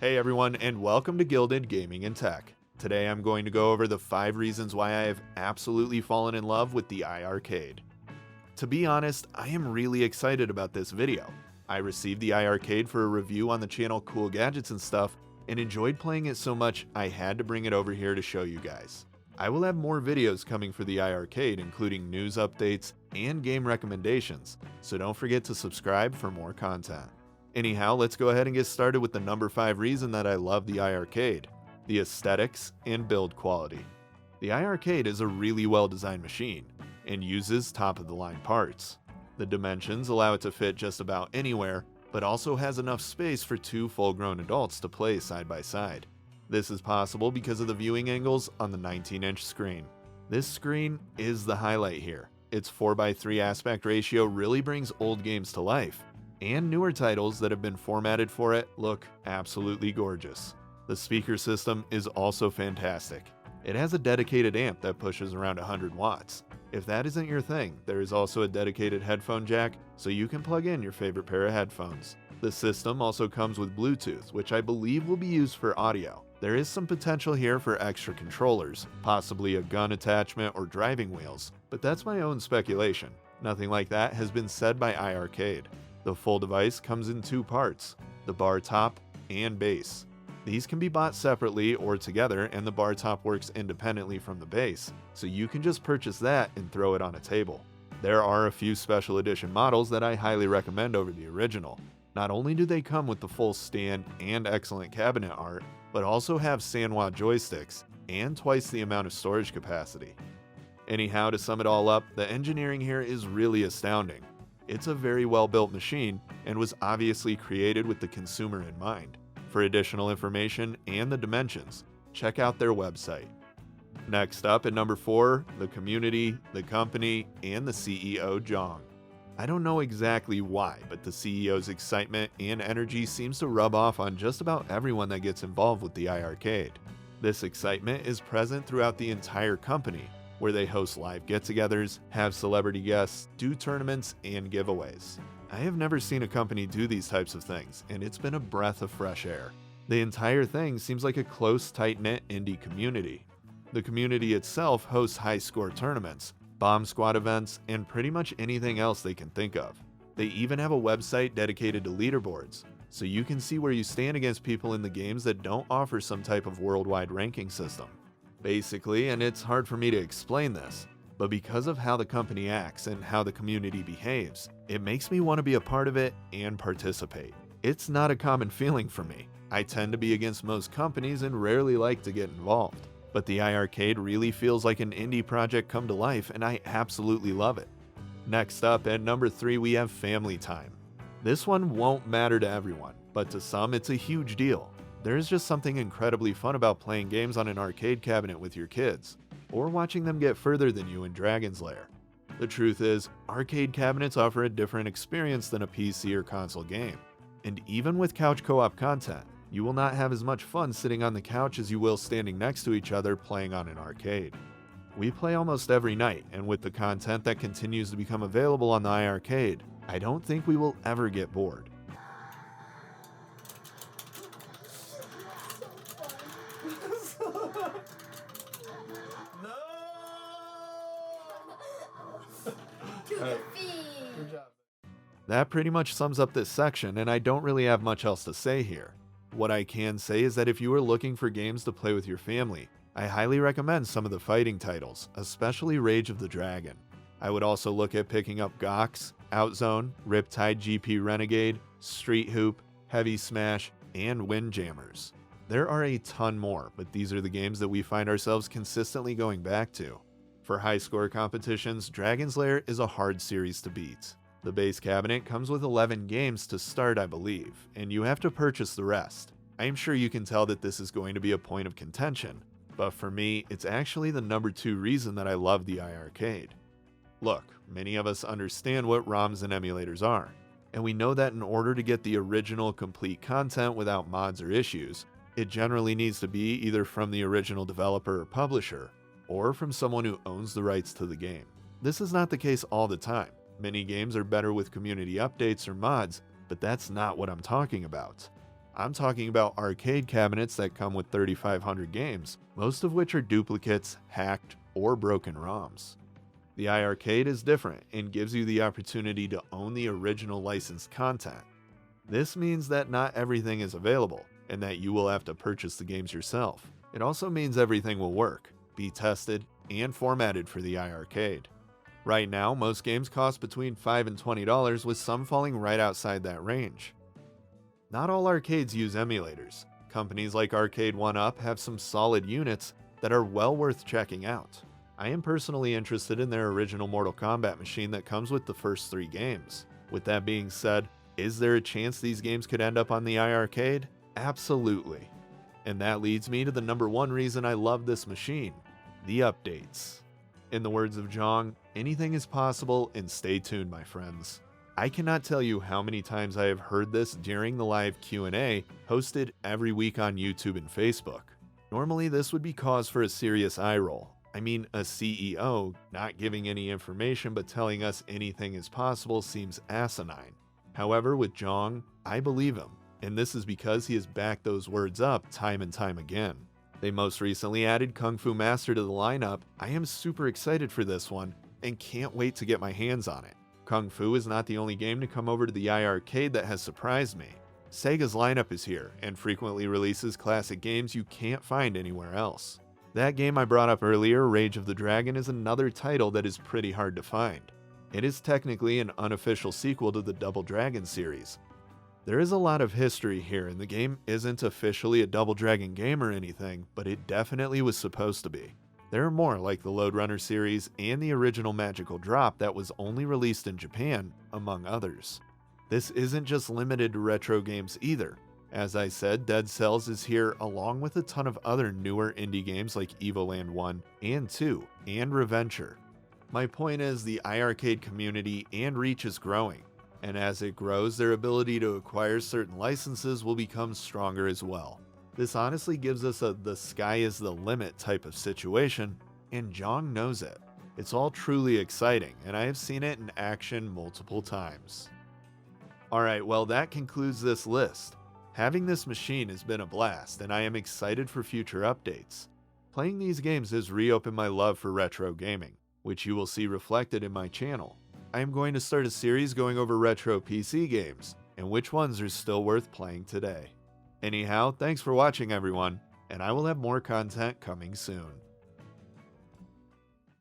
Hey everyone, and welcome to Gilded Gaming and Tech. Today I'm going to go over the 5 reasons why I have absolutely fallen in love with the iArcade. To be honest, I am really excited about this video. I received the iArcade for a review on the channel Cool Gadgets and Stuff, and enjoyed playing it so much I had to bring it over here to show you guys. I will have more videos coming for the iArcade, including news updates and game recommendations, so don't forget to subscribe for more content. Anyhow, let's go ahead and get started with the number 5 reason that I love the iArcade: the aesthetics and build quality. The iArcade is a really well designed machine and uses top of the line parts. The dimensions allow it to fit just about anywhere, but also has enough space for 2 full-grown adults to play side by side. This is possible because of the viewing angles on the 19-inch screen. This screen is the highlight here. Its 4:3 aspect ratio really brings old games to life, and newer titles that have been formatted for it look absolutely gorgeous. The speaker system is also fantastic. It has a dedicated amp that pushes around 100 watts. If that isn't your thing, there is also a dedicated headphone jack, so you can plug in your favorite pair of headphones. The system also comes with Bluetooth, which I believe will be used for audio. There is some potential here for extra controllers, possibly a gun attachment or driving wheels, but that's my own speculation. Nothing like that has been said by iArcade. The full device comes in 2 parts, the bar top and base. These can be bought separately or together, and the bar top works independently from the base, so you can just purchase that and throw it on a table. There are a few special edition models that I highly recommend over the original. Not only do they come with the full stand and excellent cabinet art, but also have Sanwa joysticks and twice the amount of storage capacity. Anyhow, to sum it all up, the engineering here is really astounding. It's a very well built machine and was obviously created with the consumer in mind. For additional information and the dimensions, check out their website. Next up at number 4, the community, the company, and the CEO Jong. I don't know exactly why, but the CEO's excitement and energy seems to rub off on just about everyone that gets involved with the iArcade. This excitement is present throughout the entire company, where they host live get-togethers, have celebrity guests, do tournaments, and giveaways. I have never seen a company do these types of things, and it's been a breath of fresh air. The entire thing seems like a close, tight-knit indie community. The community itself hosts high-score tournaments, bomb squad events, and pretty much anything else they can think of. They even have a website dedicated to leaderboards, so you can see where you stand against people in the games that don't offer some type of worldwide ranking system. Basically, and it's hard for me to explain this, but because of how the company acts and how the community behaves, it makes me want to be a part of it and participate. It's not a common feeling for me. I tend to be against most companies and rarely like to get involved, but the iArcade really feels like an indie project come to life, and I absolutely love it. Next up at number 3, we have family time. This one won't matter to everyone, but to some it's a huge deal. There's just something incredibly fun about playing games on an arcade cabinet with your kids, or watching them get further than you in Dragon's Lair. The truth is, arcade cabinets offer a different experience than a PC or console game, and even with couch co-op content, you will not have as much fun sitting on the couch as you will standing next to each other playing on an arcade. We play almost every night, and with the content that continues to become available on the iArcade, I don't think we will ever get bored. That pretty much sums up this section, and I don't really have much else to say here. What I can say is that if you are looking for games to play with your family, I highly recommend some of the fighting titles, especially Rage of the Dragon. I would also look at picking up Gox, Outzone, Riptide GP Renegade, Street Hoop, Heavy Smash, and Windjammers. There are a ton more, but these are the games that we find ourselves consistently going back to. For high score competitions, Dragon's Lair is a hard series to beat. The base cabinet comes with 11 games to start, I believe, and you have to purchase the rest. I am sure you can tell that this is going to be a point of contention, but for me, it's actually the number 2 reason that I love the iArcade. Look, many of us understand what ROMs and emulators are, and we know that in order to get the original complete content without mods or issues, it generally needs to be either from the original developer or publisher, or from someone who owns the rights to the game. This is not the case all the time. Many games are better with community updates or mods, but that's not what I'm talking about. I'm talking about arcade cabinets that come with 3,500 games, most of which are duplicates, hacked, or broken ROMs. The iArcade is different and gives you the opportunity to own the original licensed content. This means that not everything is available, and that you will have to purchase the games yourself. It also means everything will work, be tested, and formatted for the iArcade. Right now, most games cost between $5 and $20, with some falling right outside that range. Not all arcades use emulators. Companies like Arcade1Up have some solid units that are well worth checking out. I am personally interested in their original Mortal Kombat machine that comes with the first 3 games. With that being said, is there a chance these games could end up on the iArcade? Absolutely. And that leads me to the number 1 reason I love this machine: the updates. In the words of Jong, anything is possible, and stay tuned, my friends. I cannot tell you how many times I have heard this during the live Q&A hosted every week on YouTube and Facebook. Normally this would be cause for a serious eye roll. I mean, a CEO not giving any information but telling us anything is possible seems asinine. However, with Jong, I believe him, and this is because he has backed those words up time and time again. They most recently added Kung Fu Master to the lineup. I am super excited for this one and can't wait to get my hands on it. Kung Fu is not the only game to come over to the iArcade that has surprised me. Sega's lineup is here and frequently releases classic games you can't find anywhere else. That game I brought up earlier, Rage of the Dragon, is another title that is pretty hard to find. It is technically an unofficial sequel to the Double Dragon series. There is a lot of history here, and the game isn't officially a Double Dragon game or anything, but it definitely was supposed to be. There are more like the Lode Runner series and the original Magical Drop that was only released in Japan, among others. This isn't just limited to retro games either. As I said, Dead Cells is here along with a ton of other newer indie games like Evoland 1 and 2 and Reventure. My point is, the iArcade community and reach is growing, and as it grows, their ability to acquire certain licenses will become stronger as well. This honestly gives us a the sky is the limit type of situation, and Jong knows it. It's all truly exciting, and I have seen it in action multiple times. Alright, well that concludes this list. Having this machine has been a blast, and I am excited for future updates. Playing these games has reopened my love for retro gaming, which you will see reflected in my channel. I am going to start a series going over retro PC games, and which ones are still worth playing today. Anyhow, thanks for watching everyone, and I will have more content coming soon.